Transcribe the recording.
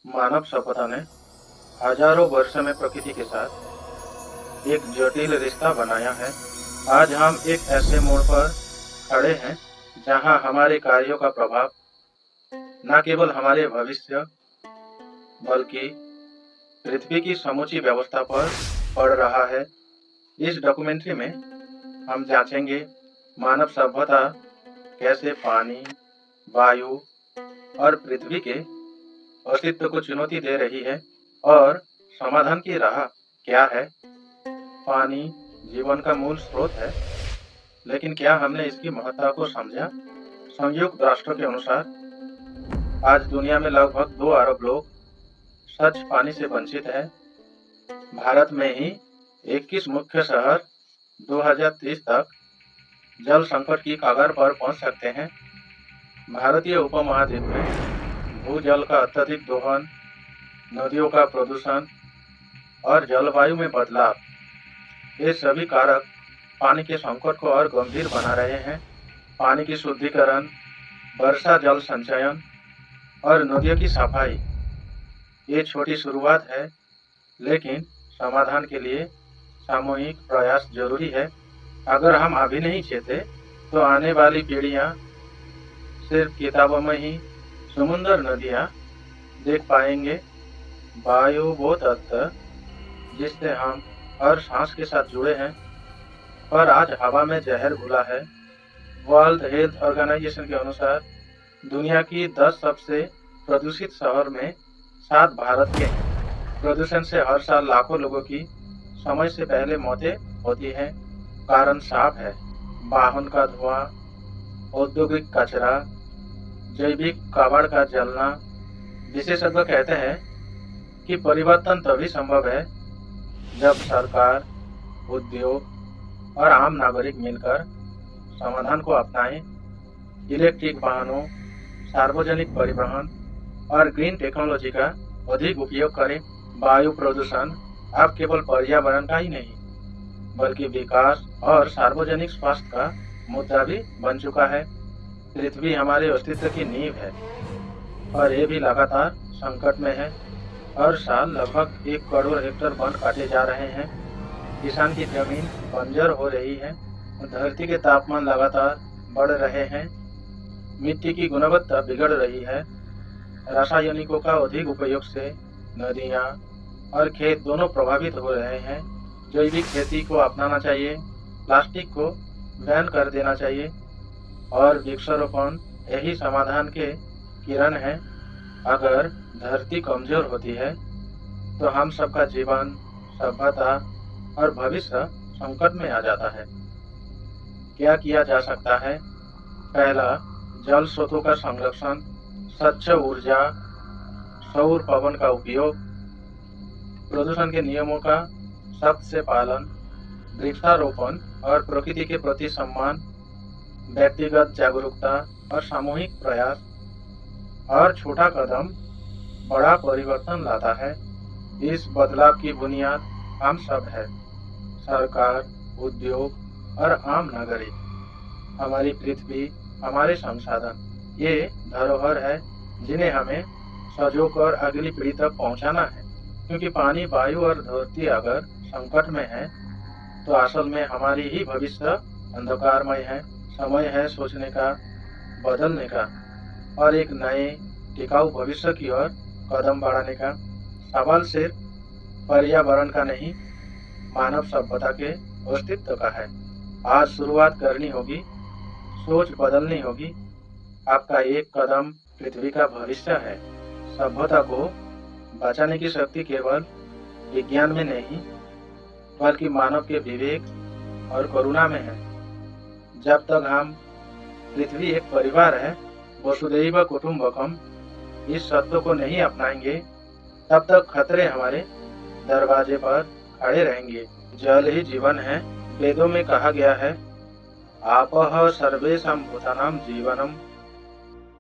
मानव सभ्यता ने हजारों वर्षों में प्रकृति के साथ एक जटिल रिश्ता बनाया है। आज हम एक ऐसे मोड़ पर खड़े हैं जहां हमारे कार्यों का प्रभाव न केवल हमारे भविष्य बल्कि पृथ्वी की समूची व्यवस्था पर पड़ रहा है। इस डॉक्यूमेंट्री में हम जांचेंगे मानव सभ्यता कैसे पानी, वायु और पृथ्वी के अस्तित्व को चुनौती दे रही है और समाधान की राह क्या है। पानी जीवन का मूल स्रोत है, लेकिन क्या हमने इसकी महत्ता को समझा? संयुक्त राष्ट्र के अनुसार आज दुनिया में लगभग 2 अरब लोग स्वच्छ पानी से वंचित हैं। भारत में ही 21 मुख्य शहर 2030 तक जल संकट की कगार पर पहुंच सकते हैं। भारतीय उपमहाद्वीप में भूजल का अत्यधिक दोहन, नदियों का प्रदूषण और जलवायु में बदलाव, ये सभी कारक पानी के संकट को और गंभीर बना रहे हैं। पानी की शुद्धिकरण, वर्षा जल संचयन और नदियों की सफाई ये छोटी शुरुआत है, लेकिन समाधान के लिए सामूहिक प्रयास जरूरी है। अगर हम अभी नहीं चेते तो आने वाली पीढ़ियां सिर्फ किताबों में ही समुद्र नदियां देख पाएंगे। वायु वो तत्व जिससे हम हर सांस के साथ जुड़े हैं, पर आज हवा में जहर घुला है। वर्ल्ड हेल्थ ऑर्गेनाइजेशन के अनुसार दुनिया की 10 सबसे प्रदूषित शहर में 7 भारत के हैं। प्रदूषण से हर साल लाखों लोगों की समय से पहले मौतें होती हैं। कारण साफ है, वाहन का धुआं, औद्योगिक कचरा, जैविक कबाड़ का जलना। विशेषज्ञ कहते हैं कि परिवर्तन तभी संभव है जब सरकार, उद्योग और आम नागरिक मिलकर समाधान को अपनाएं। इलेक्ट्रिक वाहनों, सार्वजनिक परिवहन और ग्रीन टेक्नोलॉजी का अधिक उपयोग करें। वायु प्रदूषण अब केवल पर्यावरण का ही नहीं बल्कि विकास और सार्वजनिक स्वास्थ्य का मुद्दा भी बन चुका है। पृथ्वी हमारे अस्तित्व की नींव है और ये भी लगातार संकट में है। हर साल लगभग 1 करोड़ हेक्टेयर वन काटे जा रहे हैं। किसान की जमीन बंजर हो रही है। धरती के तापमान लगातार बढ़ रहे हैं। मिट्टी की गुणवत्ता बिगड़ रही है। रासायनिकों का अधिक उपयोग से नदियाँ और खेत दोनों प्रभावित हो रहे हैं। जैविक खेती को अपनाना चाहिए, प्लास्टिक को बैन कर देना चाहिए और वृक्षारोपण यही समाधान के किरण है। अगर धरती कमजोर होती है तो हम सबका जीवन, सभ्यता और भविष्य संकट में आ जाता है। क्या किया जा सकता है? पहला, जल स्रोतों का संरक्षण, स्वच्छ ऊर्जा, सौर पवन का उपयोग, प्रदूषण के नियमों का सख्त से पालन, वृक्षारोपण और प्रकृति के प्रति सम्मान, व्यक्तिगत जागरूकता और सामूहिक प्रयास। हर छोटा कदम बड़ा परिवर्तन लाता है। इस बदलाव की बुनियाद हम सब है, सरकार, उद्योग और आम नागरिक। हमारी पृथ्वी, हमारे संसाधन ये धरोहर है जिन्हें हमें संजोकर अगली पीढ़ी तक पहुंचाना है। क्योंकि पानी, वायु और धरती अगर संकट में है तो असल में हमारी ही भविष्य अंधकारमय है। समय है सोचने का, बदलने का और एक नए टिकाऊ भविष्य की ओर कदम बढ़ाने का। सवाल सिर्फ पर्यावरण का नहीं, मानव सभ्यता के अस्तित्व का है। आज शुरुआत करनी होगी, सोच बदलनी होगी। आपका एक कदम पृथ्वी का भविष्य है। सभ्यता को बचाने की शक्ति केवल विज्ञान में नहीं बल्कि मानव के विवेक और करुणा में है। जब तक हम पृथ्वी एक परिवार है, वसुधैव कुटुंबकम, इस सत्य को नहीं अपनाएंगे तब तक खतरे हमारे दरवाजे पर खड़े रहेंगे। जल ही जीवन है। वेदों में कहा गया है, आपः सर्वेषां भूतानां जीवनम